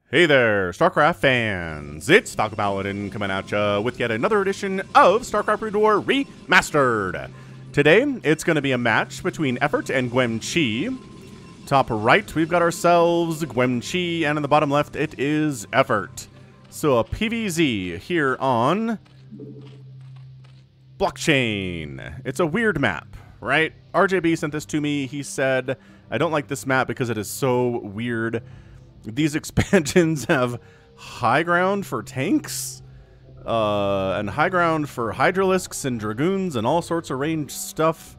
Hey there, StarCraft fans! It's Falcon Paladin coming at ya with yet another edition of StarCraft Brood War Remastered. Today, it's going to be a match between Effort and Guemchi. Top right, we've got ourselves Guemchi, and in the bottom left, it is Effort. So a PvZ here on Blockchain. It's a weird map, right? RJB sent this to me. He said, I don't like this map because it is so weird. These expansions have high ground for tanks, and high ground for Hydralisks and Dragoons and all sorts of ranged stuff.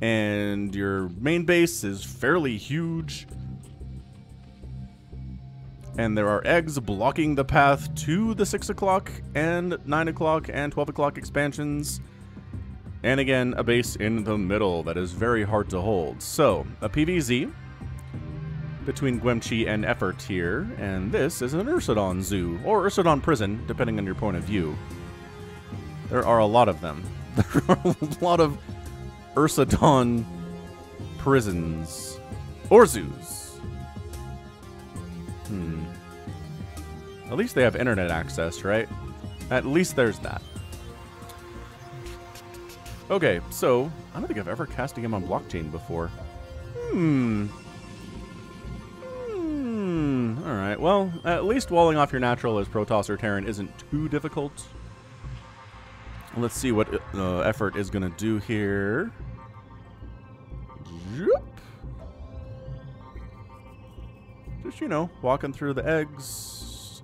And your main base is fairly huge. And there are eggs blocking the path to the 6 o'clock and 9 o'clock and 12 o'clock expansions. And again, a base in the middle that is very hard to hold. So, a PvZ between Guemchi and Effort here, and this is an Ursadon Zoo, or Ursadon Prison, depending on your point of view. There are a lot of them. There are a lot of Ursadon prisons. Or zoos. At least they have internet access, right? At least there's that. Okay, so, I don't think I've ever cast a game on Blockchain before. Alright, well, at least walling off your natural as Protoss or Terran isn't too difficult. Let's see what Effort is going to do here. Just, you know, walking through the eggs.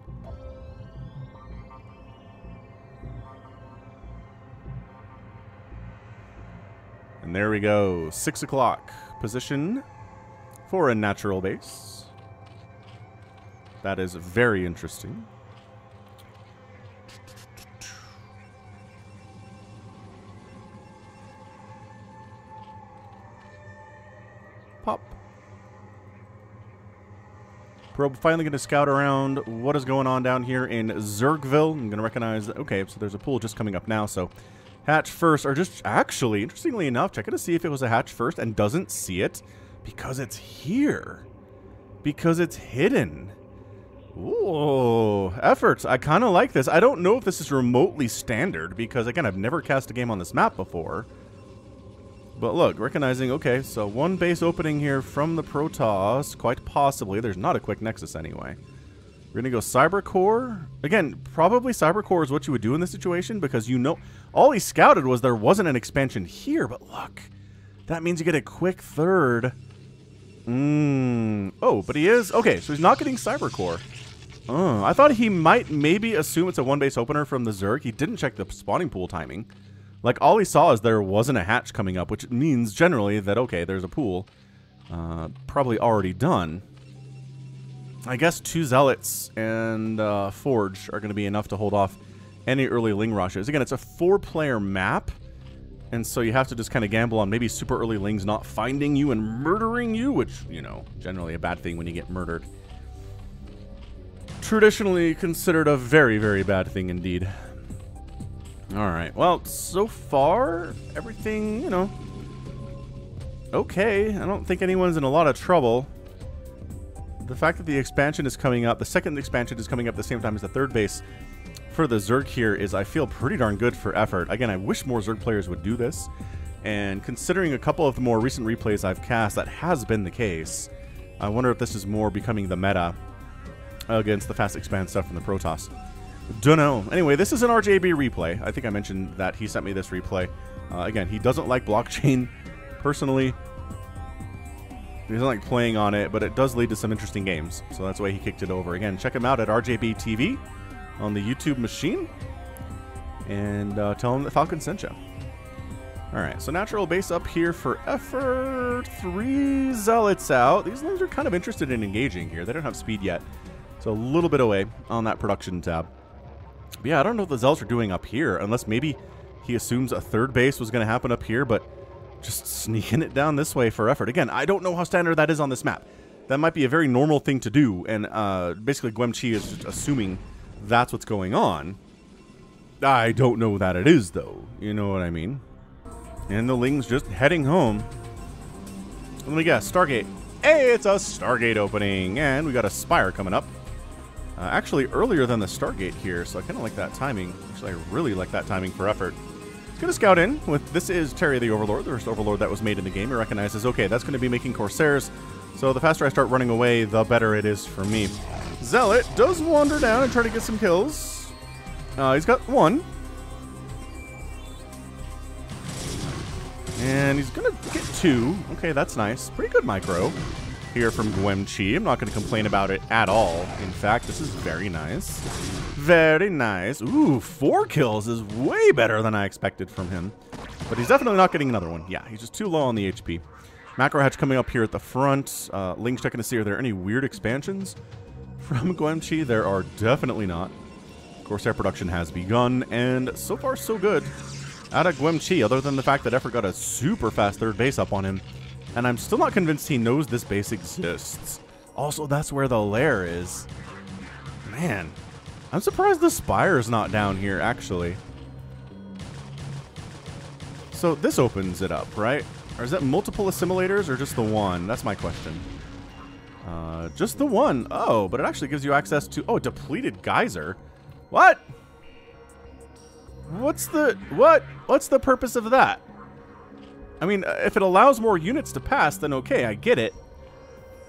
And there we go. 6 o'clock position for a natural base. That is very interesting. Pop. Probe finally going to scout around what is going on down here in Zergville. I'm going to recognize that, okay, so there's a pool just coming up now, so hatch first, or just actually, interestingly enough, checking to see if it was a hatch first and doesn't see it because it's here. Because it's hidden. Ooh, Efforts. I kind of like this. I don't know if this is remotely standard because, again, I've never cast a game on this map before. But look, recognizing, okay, so one base opening here from the Protoss, quite possibly. There's not a quick Nexus anyway. We're going to go Cybercore. Again, probably Cybercore is what you would do in this situation because you know, all he scouted was there wasn't an expansion here, but look, that means you get a quick third. Oh, but he is, okay, so he's not getting Cybercore. Oh, I thought he might maybe assume it's a one-base opener from the Zerg. He didn't check the spawning pool timing. Like, all he saw is there wasn't a hatch coming up, which means generally that, okay, there's a pool. Probably already done. I guess 2 Zealots and Forge are going to be enough to hold off any early Ling rushes. Again, it's a 4-player map, and so you have to just kind of gamble on maybe super early Lings not finding you and murdering you, which, you know, generally a bad thing when you get murdered. Traditionally considered a very, very bad thing indeed. Alright, well, so far, everything, you know, okay. I don't think anyone's in a lot of trouble. The fact that the expansion is coming up, the second expansion is coming up at the same time as the third base for the Zerg here is, I feel, pretty darn good for Effort. Again, I wish more Zerg players would do this. And considering a couple of the more recent replays I've cast, that has been the case. I wonder if this is more becoming the meta against the fast expand stuff from the Protoss. Dunno. Anyway, this is an RJB replay. I think I mentioned that he sent me this replay. Again, he doesn't like Blockchain personally. He doesn't like playing on it, but it does lead to some interesting games. So that's why he kicked it over. Again, check him out at RJB TV on the YouTube machine. And tell him that Falcon sent you. Alright, so natural base up here for Effort. 3 Zealots out. These things are kind of interested in engaging here. They don't have speed yet. So a little bit away on that production tab. But yeah, I don't know what the Zealots are doing up here, unless maybe he assumes a third base was going to happen up here, but just sneaking it down this way for Effort. Again, I don't know how standard that is on this map. That might be a very normal thing to do, and basically Guemchi is just assuming that's what's going on. I don't know that it is, though. You know what I mean? And the Ling's just heading home. Let me guess, Stargate. Hey, it's a Stargate opening, and we got a Spire coming up. Actually, earlier than the Stargate here, so I kind of like that timing. Actually, I really like that timing for effort. Gonna scout in with, this is Terry the Overlord, the first Overlord that was made in the game. It recognizes, okay, that's going to be making Corsairs, so the faster I start running away, the better it is for me. Zealot does wander down and try to get some kills. He's got one. And he's going to get two. Okay, that's nice. Pretty good micro here from Guemchi. I'm not going to complain about it at all. In fact, this is very nice. Very nice. Ooh, 4 kills is way better than I expected from him. But he's definitely not getting another one. Yeah, he's just too low on the HP. Macro Hatch coming up here at the front. Ling's checking to see, are there any weird expansions from Guemchi? There are definitely not. Corsair production has begun, and so far so good out of Guemchi, other than the fact that Effort got a super fast third base up on him. And I'm still not convinced he knows this base exists. Also, that's where the lair is. Man, I'm surprised the Spire is not down here, actually. So this opens it up, right? Or is that multiple assimilators or just the one? That's my question. Just the one. Oh, but it actually gives you access to... Oh, depleted geyser. What? What's the purpose of that? I mean, if it allows more units to pass, then okay, I get it.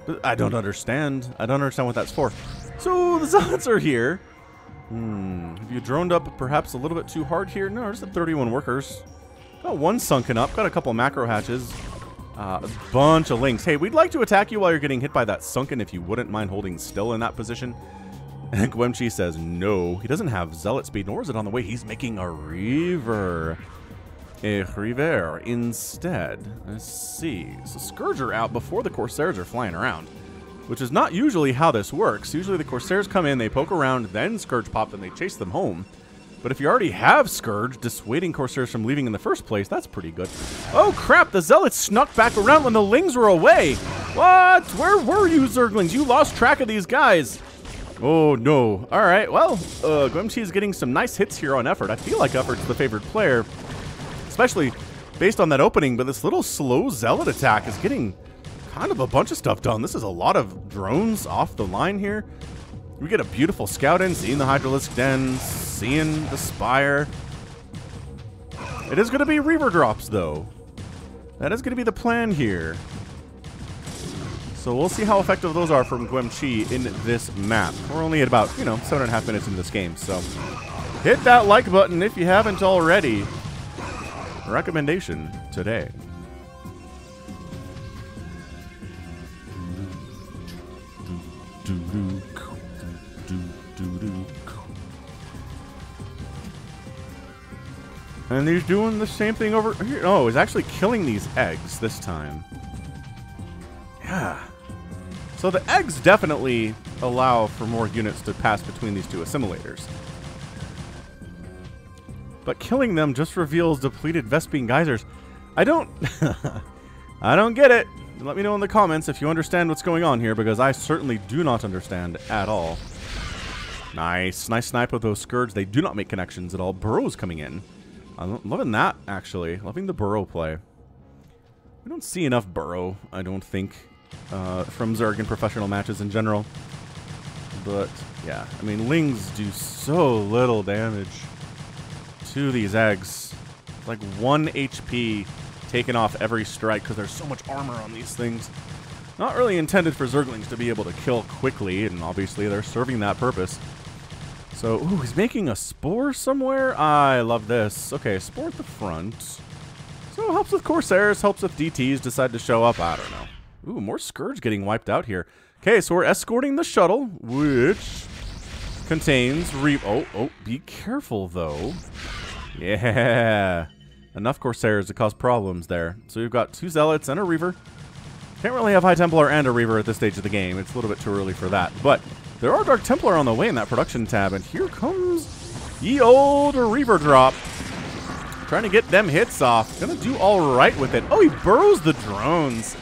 But I don't understand. I don't understand what that's for. So the Zealots are here. Have you droned up perhaps a little bit too hard here? No, just at 31 workers. Got one sunken up. Got a couple macro hatches. A bunch of links. Hey, we'd like to attack you while you're getting hit by that sunken if you wouldn't mind holding still in that position. And Guemchi says no. He doesn't have Zealot speed, nor is it on the way. He's making a Reaver. A Reaver instead. Let's see. So Scourger out before the Corsairs are flying around, which is not usually how this works. Usually the Corsairs come in, they poke around, then Scourge pop, and they chase them home. But if you already have Scourge, dissuading Corsairs from leaving in the first place, that's pretty good. Oh crap, the Zealots snuck back around when the Lings were away. What? Where were you, Zerglings? You lost track of these guys. Oh no. Alright, well, Guemchi is getting some nice hits here on Effort. I feel like Effort's the favored player, especially based on that opening, but this little slow Zealot attack is getting kind of a bunch of stuff done. This is a lot of drones off the line here. We get a beautiful scout in, seeing the Hydralisk Den, seeing the Spire. It is going to be Reaver drops, though. That is going to be the plan here. So we'll see how effective those are from Guemchi in this map. We're only at about, 7.5 minutes into this game, so hit that like button if you haven't already. Recommendation today. And he's doing the same thing over here. Oh, he's actually killing these eggs this time. Yeah. So the eggs definitely allow for more units to pass between these two assimilators. But killing them just reveals depleted Vespene geysers. I don't get it. Let me know in the comments if you understand what's going on here, because I certainly do not understand at all. Nice. Nice snipe of those Scourge. They do not make connections at all. Burrows coming in. I'm loving that, actually. Loving the Burrow play. We don't see enough Burrow, I don't think, from Zerg in professional matches in general. But, yeah. I mean, Lings do so little damage to these eggs. It's like 1 HP taken off every strike because there's so much armor on these things. Not really intended for Zerglings to be able to kill quickly, and obviously they're serving that purpose. So, ooh, he's making a Spore somewhere? I love this. Okay, Spore at the front. So it helps with Corsairs, helps if DTs decide to show up. I don't know. Ooh, more Scourge getting wiped out here. Okay, so we're escorting the shuttle, which contains oh, be careful, though. Yeah. Enough Corsairs to cause problems there. So we've got 2 Zealots and a Reaver. Can't really have High Templar and a Reaver at this stage of the game. It's a little bit too early for that. But there are Dark Templar on the way in that production tab. And here comes ye old Reaver drop. Trying to get them hits off. Gonna do all right with it. Oh, he burrows the drones.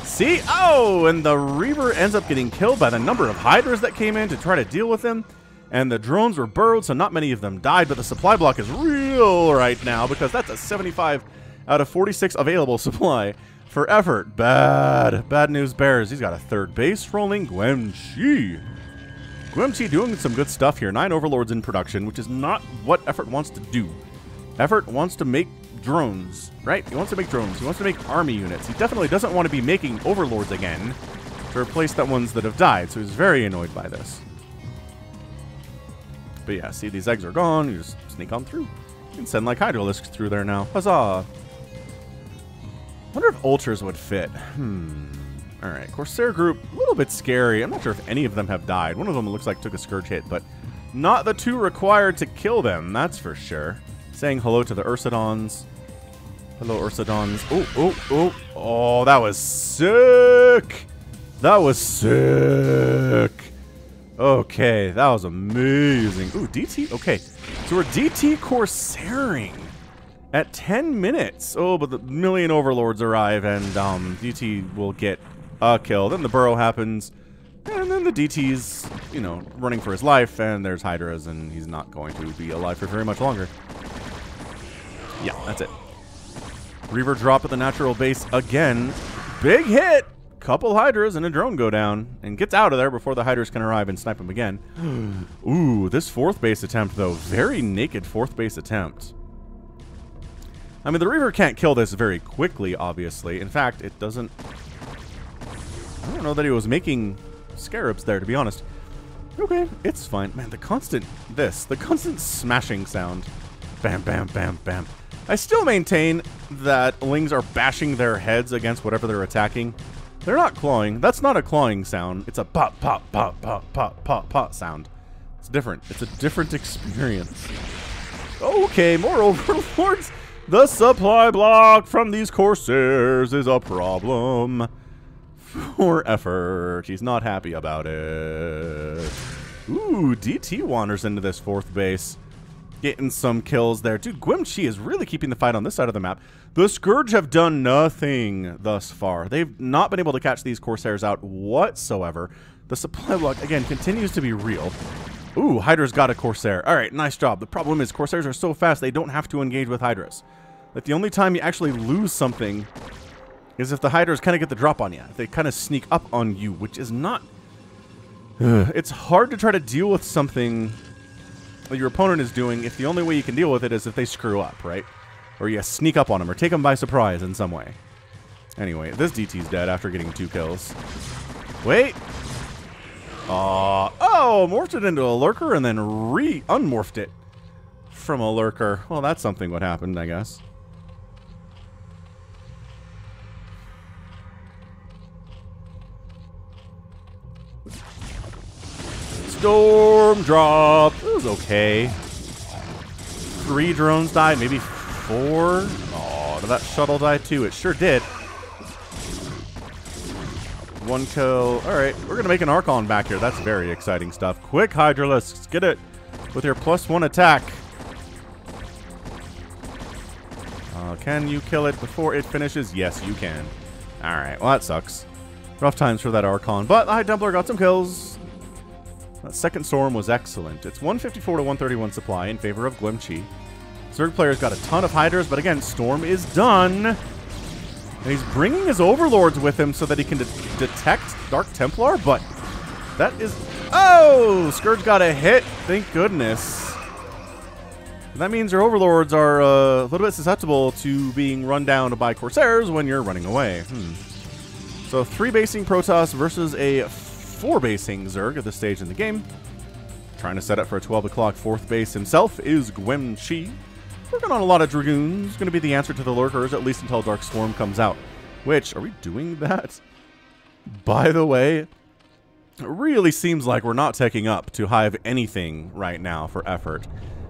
See? Oh, and the Reaver ends up getting killed by the number of Hydras that came in to try to deal with him. And the drones were burrowed, so not many of them died. But the supply block is real right now because that's a 75 out of 46 available supply for Effort. Bad news bears. He's got a third base rolling. Guemchi Guemchi doing some good stuff here. 9 overlords in production, which is not what Effort wants to do. Effort wants to make drones, right? He wants to make drones. He wants to make army units. He definitely doesn't want to be making overlords again to replace the ones that have died, so he's very annoyed by this. But yeah, see, these eggs are gone. You just sneak on through. You can send, like, Hydralisks through there now. Huzzah! Wonder if ultras would fit. Alright, Corsair group, a little bit scary. I'm not sure if any of them have died. One of them looks like took a Scourge hit, but not the 2 required to kill them, that's for sure. Saying hello to the Ursidons. Hello, Ursidons. Oh, that was sick! That was sick! Okay, that was amazing. Ooh, DT, okay. So we're DT Corsairing at 10 minutes. Oh, but the million overlords arrive and DT will get a kill. Then the burrow happens. And then the DT's, you know, running for his life. And there's Hydras and he's not going to be alive for very much longer. Yeah, that's it. Reaver drop at the natural base again. Big hit! Couple Hydras and a drone go down. And gets out of there before the Hydras can arrive and snipe him again. Ooh, this 4th base attempt, though. Very naked 4th base attempt. I mean, the Reaver can't kill this very quickly, obviously. In fact, it doesn't... I don't know that he was making scarabs there, to be honest. Okay, it's fine. Man, the constant smashing sound. Bam, bam, bam, bam. I still maintain that Lings are bashing their heads against whatever they're attacking. They're not clawing. That's not a clawing sound. It's a pop, pop, pop, pop, pop, pop, pop sound. It's different. It's a different experience. Okay, more overlords. The supply block from these Corsairs is a problem for Effort. He's not happy about it. Ooh, DT wanders into this 4th base. Getting some kills there. Dude, Guemchi is really keeping the fight on this side of the map. The Scourge have done nothing thus far. They've not been able to catch these Corsairs out whatsoever. The supply block, again, continues to be real. Ooh, Hydra's got a Corsair. Alright, nice job. The problem is Corsairs are so fast they don't have to engage with Hydras. Like, the only time you actually lose something is if the Hydras kind of get the drop on you. If they kind of sneak up on you, which is not... It's hard to try to deal with something that your opponent is doing if the only way you can deal with it is if they screw up, right? Or you sneak up on them or take them by surprise in some way. Anyway, this DT's dead after getting 2 kills. Wait! Oh, morphed it into a lurker and then unmorphed it from a lurker. Well, that's something what happened, I guess. Storm drop. It was okay. 3 drones died, maybe 4. Oh, did that shuttle die too? It sure did. 1 kill. All right, we're gonna make an Archon back here. That's very exciting stuff. Quick, Hydralisks, get it with your +1 attack. Can you kill it before it finishes? Yes, you can. All right. Well, that sucks. Rough times for that Archon, but the High Templar got some kills. That second storm was excellent. It's 154 to 131 supply in favor of Guemchi. Zerg player's got a ton of Hydras, but again, Storm is done. And he's bringing his Overlords with him so that he can detect Dark Templar, but that is... Oh! Scourge got a hit. Thank goodness. That means your Overlords are a little bit susceptible to being run down by Corsairs when you're running away. So 3-basing Protoss versus a 4-basing Zerg at this stage in the game. Trying to set up for a 12 o'clock 4th base himself is Guemchi. Working on a lot of Dragoons. Going to be the answer to the Lurkers, at least until Dark Storm comes out. Which, are we doing that? By the way, it really seems like we're not taking up to hive anything right now for Effort.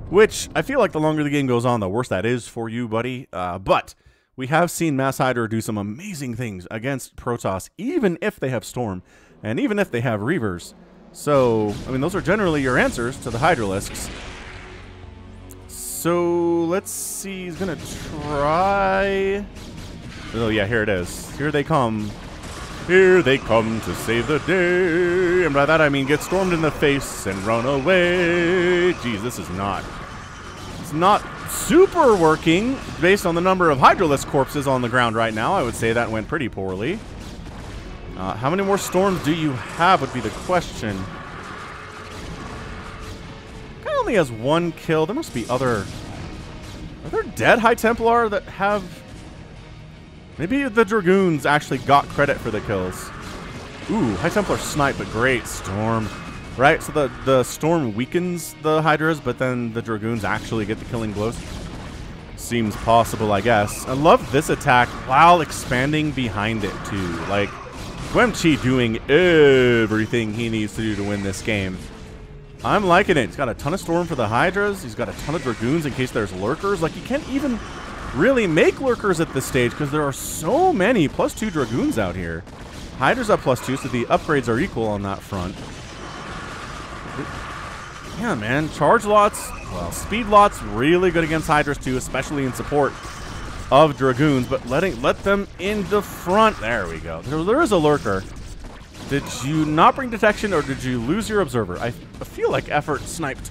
Which, I feel like the longer the game goes on, the worse that is for you, buddy. But we have seen Mass Hydra do some amazing things against Protoss, even if they have Storm. And even if they have Reavers. So, I mean, those are generally your answers to the Hydralisks. So, let's see. He's going to try... Oh, yeah, here it is. Here they come. Here they come to save the day. And by that, I mean get stormed in the face and run away. Jeez, this is not... It's not super working based on the number of Hydralisk corpses on the ground right now. I would say that went pretty poorly. How many more storms do you have would be the question. only has 1 kill. There must be other... Are there dead High Templar that have... Maybe the Dragoons actually got credit for the kills. Ooh, High Templar snipe, but great Storm. Right, so the Storm weakens the Hydras, but then the Dragoons actually get the killing blows. Seems possible, I guess. I love this attack while expanding behind it, too. Like, Guemchi doing everything he needs to do to win this game. I'm liking it. He's got a ton of Storm for the Hydras. He's got a ton of Dragoons in case there's Lurkers. Like, you can't even really make Lurkers at this stage because there are so many +2 Dragoons out here. Hydras at +2, so the upgrades are equal on that front. Yeah, man. Charge lots, well, speed lots, really good against Hydras too, especially in support of Dragoons, but let them in the front. There we go. There is a Lurker. Did you not bring detection, or did you lose your Observer? I feel like Effort sniped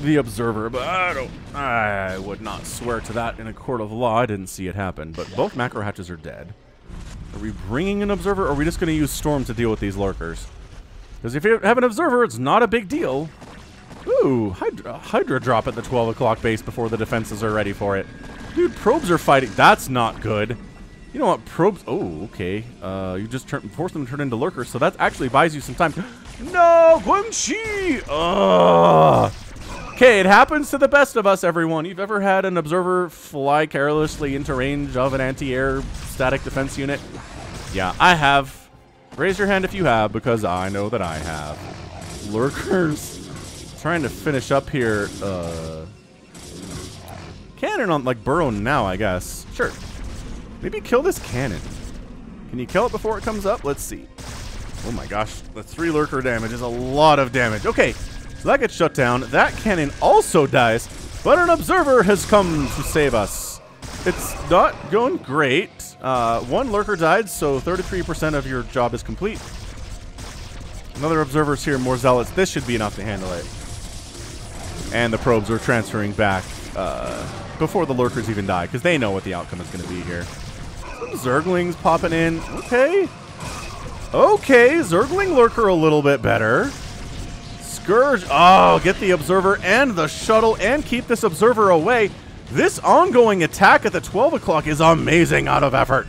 the Observer, but I would not swear to that in a court of law. I didn't see it happen, but both macro hatches are dead. Are we bringing an Observer, or are we just going to use Storm to deal with these Lurkers? Because if you have an Observer, it's not a big deal. Ooh, Hydra drop at the 12 o'clock base before the defenses are ready for it. Dude, probes are fighting. That's not good. You know what? Probes... Oh, okay. You just force them to turn into Lurkers, so that actually buys you some time. No! Guemchi! Ugh! Okay, it happens to the best of us, everyone. You've ever had an Observer fly carelessly into range of an anti-air static defense unit? Yeah, I have. Raise your hand if you have, because I know that I have. Lurkers. Trying to finish up here. Cannon on, like, burrow now, I guess. Sure. Maybe kill this cannon. Can you kill it before it comes up? Let's see. Oh my gosh. The 3 Lurker damage is a lot of damage. Okay, so that gets shut down. That cannon also dies, but an Observer has come to save us. It's not going great. 1 Lurker died, so 33% of your job is complete. Another Observer's here, more Zealots. This should be enough to handle it. And the probes are transferring back before the Lurkers even die, because they know what the outcome is going to be here. Some Zerglings popping in. Okay. Okay, Zergling Lurker a little bit better. Scourge. Oh, get the Observer and the shuttle and keep this Observer away. This ongoing attack at the 12 o'clock is amazing out of Effort.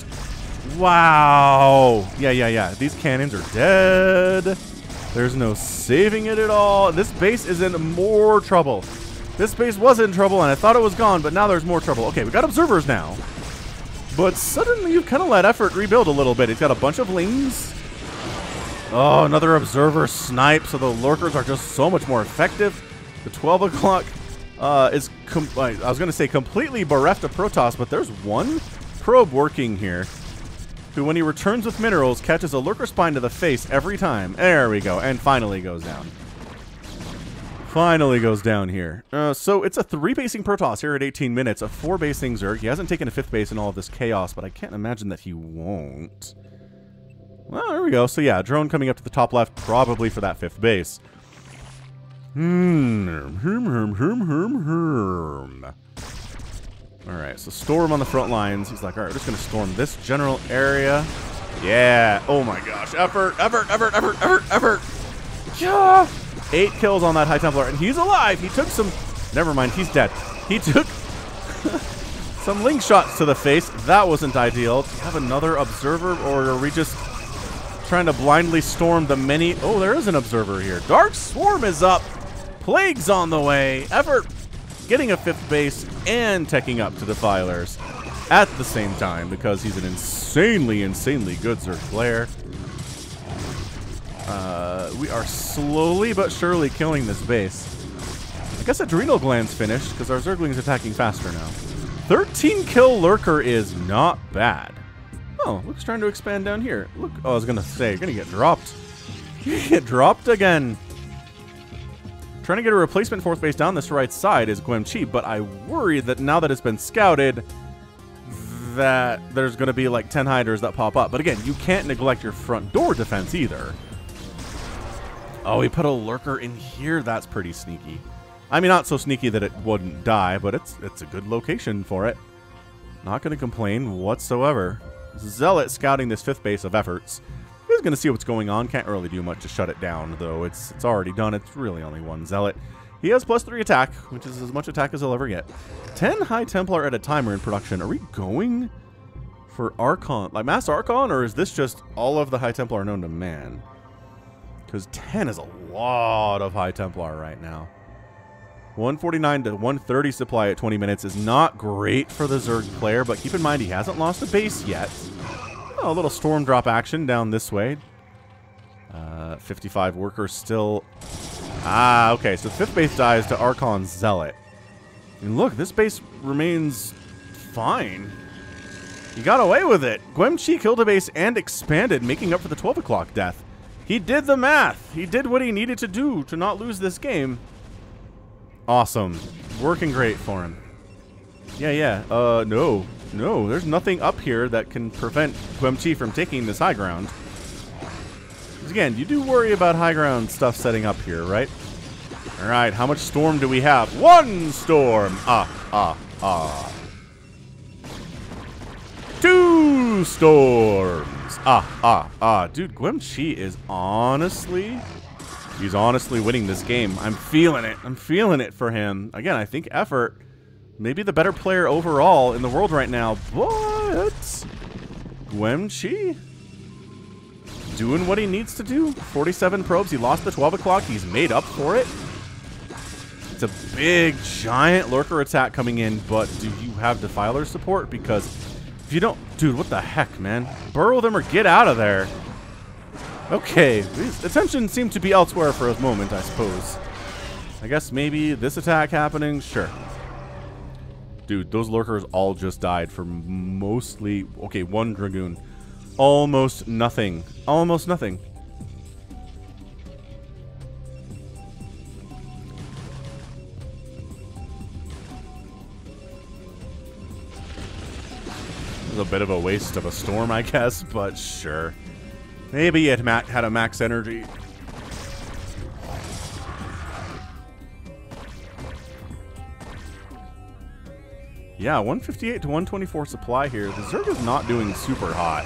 Wow. Yeah. These cannons are dead. There's no saving it at all. This base is in more trouble. This base was in trouble, and I thought it was gone, but now there's more trouble. Okay, we got Observers now. But suddenly you've kind of let Effort rebuild a little bit. He's got a bunch of Lings. Oh, another Observer snipe, so the Lurkers are just so much more effective. The 12 o'clock is, I was going to say completely bereft of Protoss, but there's 1 probe working here, who, when he returns with minerals, catches a Lurker spine to the face every time. There we go, and finally goes down. Finally goes down here. So it's a 3-basing Protoss here at 18 minutes, a 4-basing Zerg. He hasn't taken a 5th base in all of this chaos, but I can't imagine that he won't. Well, there we go. So yeah, drone coming up to the top left, probably for that 5th base. Alright, so Storm on the front lines. He's like, alright, we're just going to storm this general area. Yeah. Oh my gosh. Effort. Yeah. 8 kills on that High Templar, and he's alive. He took some... Never mind, he's dead. He took some link shots to the face. That wasn't ideal. Do you have another Observer, or are we just trying to blindly storm the many... Oh, there is an Observer here. Dark Swarm is up. Plague's on the way. Effort getting a 5th base and teching up to Defilers at the same time, because he's an insanely good Zerg player. We are slowly but surely killing this base. I guess Adrenal Gland's finished, because our Zergling's attacking faster now. 13 kill Lurker is not bad. Oh, Luke's trying to expand down here. Look, oh, I was going to say, you're going to get dropped. You get dropped again. Trying to get a replacement 4th base down this right side is Guemchi, but I worry that now that it's been scouted, that there's going to be like 10 Hydras that pop up. But again, you can't neglect your front door defense either. Oh, he put a Lurker in here. That's pretty sneaky. I mean, not so sneaky that it wouldn't die, but it's a good location for it. Not going to complain whatsoever. Zealot scouting this 5th base of Efforts. He's going to see what's going on. Can't really do much to shut it down, though. It's already done. It's really only 1 Zealot. He has +3 attack, which is as much attack as he'll ever get. 10 High Templar at a time are in production. Are we going for Archon? Like Mass Archon, or is this just all of the High Templar known to man? Because 10 is a lot of High Templar right now. 149 to 130 supply at 20 minutes is not great for the Zerg player, but keep in mind he hasn't lost a base yet. Oh, a little storm drop action down this way. 55 workers still... Ah, okay, so 5th base dies to Archon Zealot. And look, this base remains fine. He got away with it. Guemchi killed a base and expanded, making up for the 12 o'clock death. He did the math. He did what he needed to do to not lose this game. Awesome. Working great for him. Yeah. No, there's nothing up here that can prevent Guemchi from taking this high ground. Again, you do worry about high ground stuff setting up here, right? All right, how much storm do we have? 1 storm. 2 storms. Dude, Guemchi is honestly... He's honestly winning this game. I'm feeling it. I'm feeling it for him. Again, I think effort... Maybe the better player overall in the world right now, but... Guemchi... doing what he needs to do. 47 probes. He lost the 12 o'clock. He's made up for it. It's a big, giant lurker attack coming in, but do you have Defiler support? Because if you don't... Dude, what the heck, man? Burrow them or get out of there. Okay. His attention seemed to be elsewhere for a moment, I suppose. I guess maybe this attack happening? Sure. Dude, those lurkers all just died for mostly... Okay, 1 Dragoon. Almost nothing. Almost nothing. It was a bit of a waste of a storm, I guess, but sure. Maybe it had a max energy. Yeah, 158 to 124 supply here. The Zerg is not doing super hot.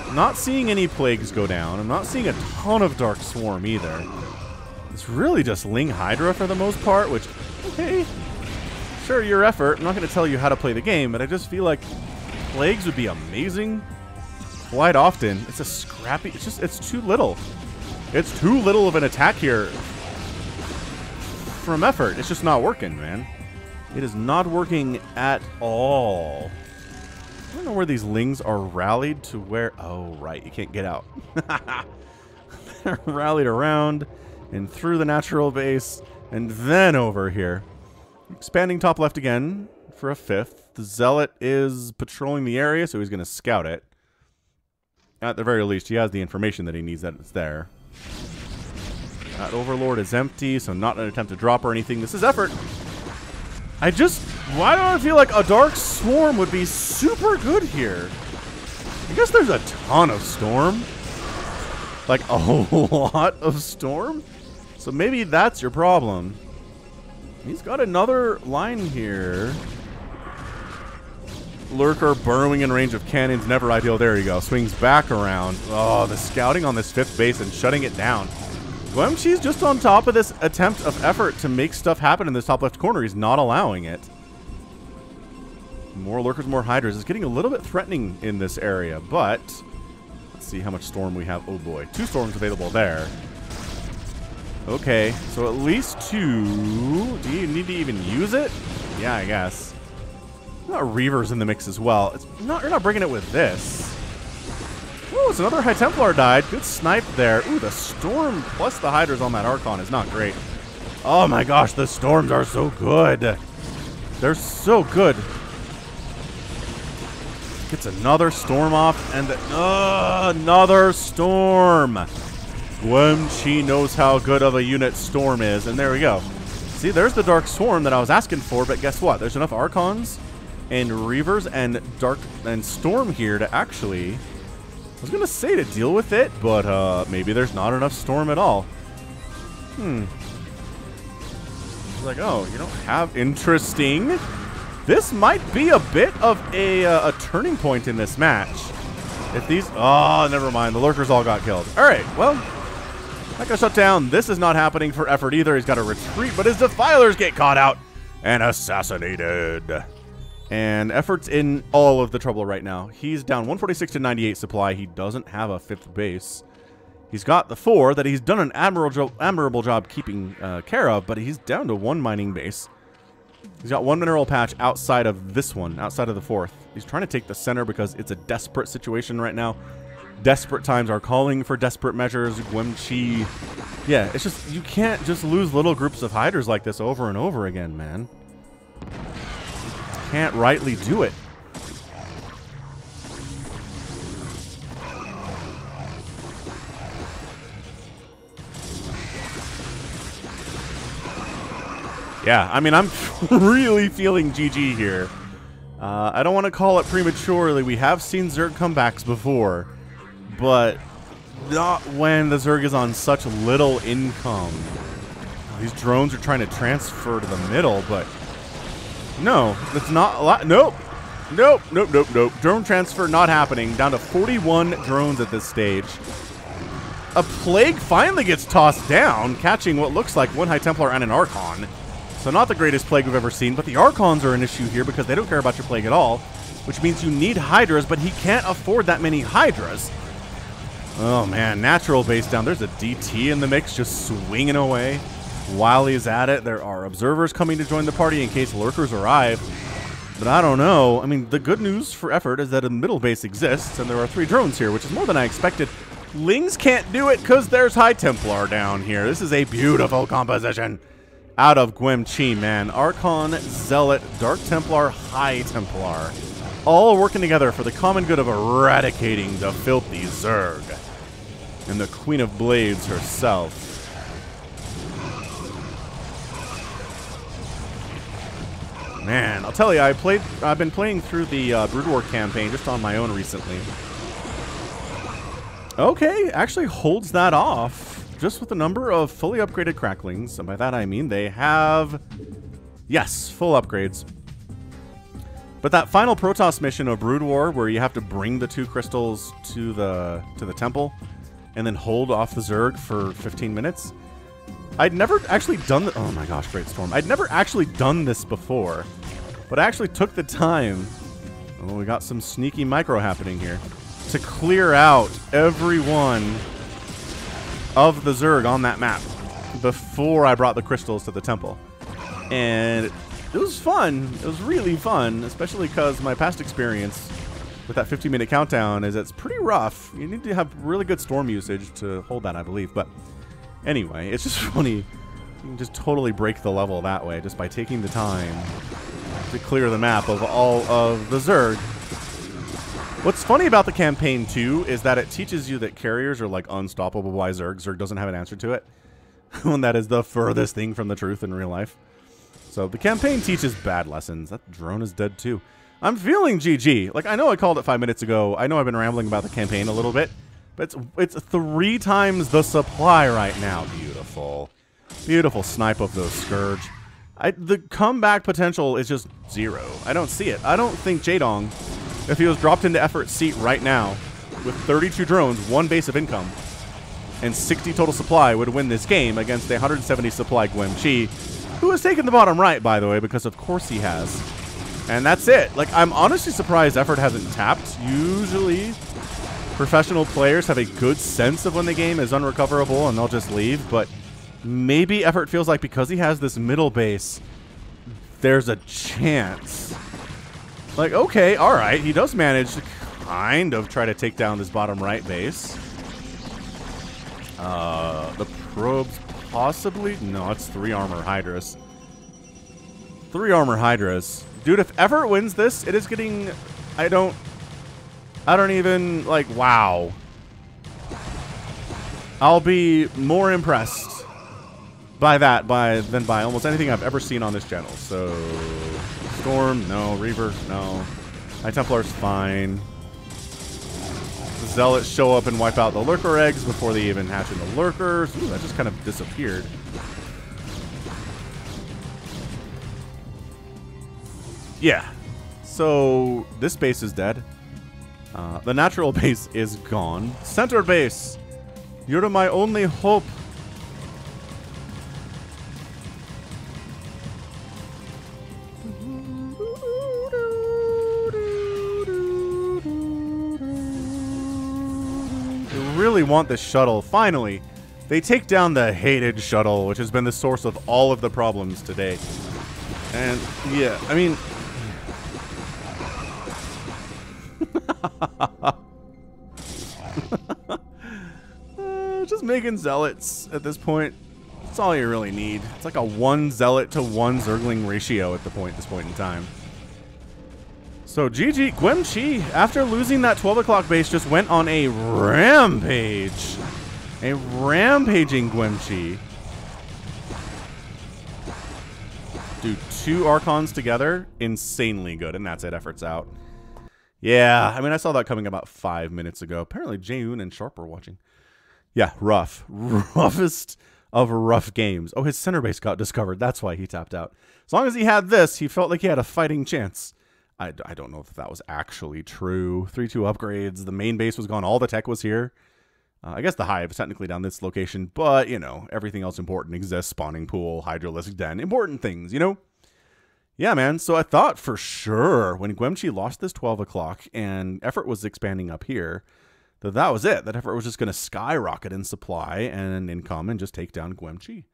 I'm not seeing any plagues go down. I'm not seeing a ton of Dark Swarm either. It's really just Ling Hydra for the most part, which, okay, sure, your effort. I'm not going to tell you how to play the game, but I just feel like plagues would be amazing quite often. It's a scrappy, it's too little. It's too little of an attack here from effort. It's just not working, man. It is not working at all. I don't know where these Lings are rallied to where... Oh, right. You can't get out. They're rallied around and through the natural base and then over here. Expanding top left again for a 5th. The Zealot is patrolling the area, so he's going to scout it. At the very least, he has the information that he needs that it's there. That Overlord is empty, so not an attempt to drop or anything. This is effort. Why do I feel like a Dark Swarm would be super good here? I guess there's a ton of Storm. Like, a lot of Storm? So maybe that's your problem. He's got another line here. Lurker burrowing in range of cannons, never ideal. There you go. Swings back around. Oh, the scouting on this 5th base and shutting it down. Guemchi's just on top of this attempt of effort to make stuff happen in this top left corner. He's not allowing it. More lurkers, more hydras. It's getting a little bit threatening in this area, but let's see how much storm we have. Oh boy, 2 storms available there. Okay, so at least 2. Do you need to even use it? Yeah, I guess. Got Reavers in the mix as well. You're not bringing it with this. Oh, it's another High Templar died. Good snipe there. Ooh, the Storm plus the Hydras on that Archon is not great. Oh my gosh, the Storms are so good. They're so good. Gets another Storm off, and another Storm. Guemchi knows how good of a unit Storm is, and there we go. See, there's the Dark Swarm that I was asking for, but guess what? There's enough Archons and Reavers and Storm here to actually... I was going to say to deal with it, but maybe there's not enough Storm at all. It's like, oh, you don't have... Interesting. This might be a bit of a turning point in this match. If these... Oh, never mind. The Lurkers all got killed. All right, well, Like a shutdown. This is not happening for effort either. He's got to retreat, but his defilers get caught out and assassinated. And effort's in all of the trouble right now. He's down 146 to 98 supply. He doesn't have a 5th base. He's got the 4 that he's done an admirable job keeping care of, but he's down to 1 mining base. He's got 1 mineral patch outside of this one, outside of the 4th. He's trying to take the center because it's a desperate situation right now. Desperate times are calling for desperate measures. Guemchi. Yeah, it's just, you can't just lose little groups of hiders like this over and over again, man. You can't rightly do it. Yeah, I mean, I'm really feeling GG here. I don't want to call it prematurely. We have seen Zerg comebacks before, but not when the Zerg is on such little income. These drones are trying to transfer to the middle, but no, that's not a lot. Nope. Nope, nope, nope, nope. Drone transfer not happening. Down to 41 drones at this stage. A Plague finally gets tossed down, catching what looks like 1 High Templar and an Archon. So not the greatest Plague we've ever seen, but the Archons are an issue here because they don't care about your Plague at all, which means you need Hydras, but he can't afford that many Hydras. Oh man, natural base down. There's a DT in the mix just swinging away. While he's at it, there are observers coming to join the party in case lurkers arrive. But I don't know. I mean, the good news for effort is that a middle base exists, and there are 3 drones here, which is more than I expected. Lings can't do it because there's High Templar down here. This is a beautiful composition out of Guemchi, man. Archon, Zealot, Dark Templar, High Templar. All working together for the common good of eradicating the filthy Zerg. And the Queen of Blades herself. Man, I'll tell you, I've been playing through the Brood War campaign just on my own recently. Okay, actually holds that off. Just with the number of fully upgraded cracklings, and by that I mean they have, yes, full upgrades. But that final Protoss mission of Brood War, where you have to bring the 2 crystals to the temple, and then hold off the Zerg for 15 minutes. I'd never actually done oh my gosh, Great Storm. I'd never actually done this before, but I actually took the time. Oh, we got some sneaky micro happening here to clear out every one of the Zerg on that map before I brought the crystals to the temple. And it was fun. It was really fun, especially because my past experience with that 15-minute countdown is it's pretty rough. You need to have really good storm usage to hold that, I believe. But anyway, it's just funny. You can just totally break the level that way just by taking the time to clear the map of all of the Zerg. What's funny about the campaign, too, is that it teaches you that carriers are, like, unstoppable by Zerg. Zerg doesn't have an answer to it. And that is the furthest thing from the truth in real life. So the campaign teaches bad lessons. That drone is dead, too. I'm feeling GG. Like, I know I called it 5 minutes ago. I know I've been rambling about the campaign a little bit. But it's 3 times the supply right now. Beautiful. Beautiful snipe of those Scourge. The comeback potential is just 0. I don't see it. I don't think Jaedong, if he was dropped into effort seat right now, with 32 drones, 1 base of income, and 60 total supply, would win this game against a 170 supply Guemchi, who has taken the bottom right, by the way, because of course he has. And that's it. Like, I'm honestly surprised effort hasn't tapped. Usually, professional players have a good sense of when the game is unrecoverable and they'll just leave, but maybe effort feels like because he has this middle base, there's a chance. Like, okay, alright, he does manage to kind of try to take down this bottom right base. The probes possibly? No, it's 3 armor Hydras. 3 armor Hydras. Dude, if effort wins this, it is getting... I don't even, like, wow. I'll be more impressed by that than by almost anything I've ever seen on this channel. So... Storm, no. Reaver, no. High Templar's fine. The Zealots show up and wipe out the Lurker eggs before they even hatch into Lurkers. Ooh, that just kind of disappeared. Yeah. So, this base is dead. The natural base is gone. Center base! You're my only hope. really want this shuttle. Finally, they take down the hated shuttle, which has been the source of all of the problems today. And, yeah, I mean... just making zealots at this point. That's all you really need. It's like a 1 zealot to 1 zergling ratio at this point in time. So GG, Guemchi, after losing that 12 o'clock base, just went on a rampage. A rampaging Guemchi. Do 2 Archons together, insanely good, and that's it, effort's out. Yeah, I mean, I saw that coming about 5 minutes ago. Apparently, Jaehoon and Sharp were watching. Yeah, rough. Roughest of rough games. Oh, his center base got discovered. That's why he tapped out. As long as he had this, he felt like he had a fighting chance. I don't know if that was actually true. 3-2 upgrades. The main base was gone. All the tech was here. I guess the hive is technically down this location, but, you know, everything else important exists. Spawning pool, hydralistic den, important things, you know? Yeah, man. So I thought for sure when Guemchi lost this 12 o'clock and effort was expanding up here, that was it. That effort was just going to skyrocket in supply and income and just take down Guemchi.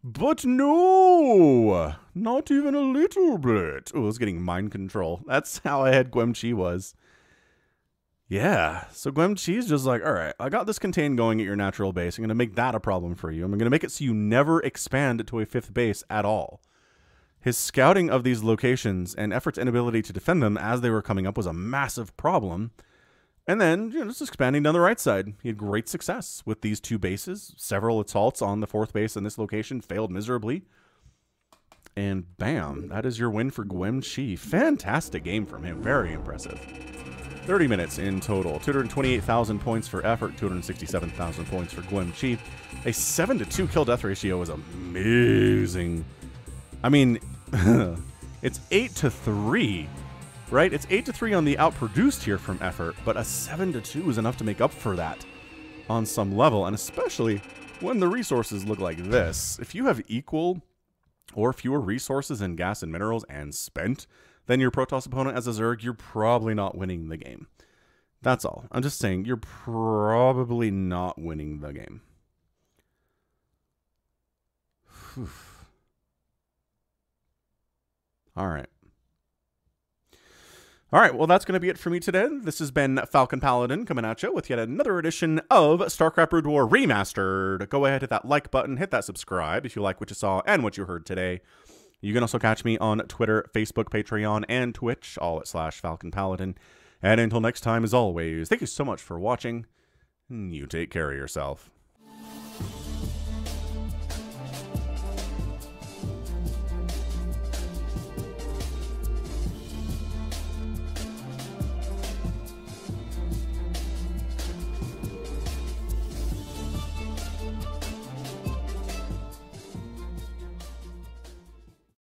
But no, not even a little bit. Oh, I was getting mind control. That's how ahead Guemchi was. Yeah, so Guemchi's just like, all right, I got this contain going at your natural base. I'm going to make that a problem for you. I'm going to make it so you never expand to a 5th base at all. His scouting of these locations and effort's inability to defend them as they were coming up was a massive problem. And then, you know, just expanding down the right side. He had great success with these 2 bases. Several assaults on the 4th base in this location failed miserably. And bam, that is your win for Guemchi. Fantastic game from him. Very impressive. 30 minutes in total. 228,000 points for effort. 267,000 points for Guemchi. A 7-2 kill death ratio is amazing. I mean, it's 8-3. Right? It's 8-3 on the outproduced here from effort, but a 7-2 is enough to make up for that on some level, and especially when the resources look like this. If you have equal or fewer resources in gas and minerals and spent than your Protoss opponent as a Zerg, you're probably not winning the game. That's all. I'm just saying you're probably not winning the game. Whew. All right. All right, well, that's going to be it for me today. This has been Falcon Paladin coming at you with yet another edition of StarCraft Brood War Remastered. Go ahead, hit that like button, hit that subscribe if you like what you saw and what you heard today. You can also catch me on Twitter, Facebook, Patreon, and Twitch, all at /Falcon Paladin. And until next time, as always, thank you so much for watching. You take care of yourself.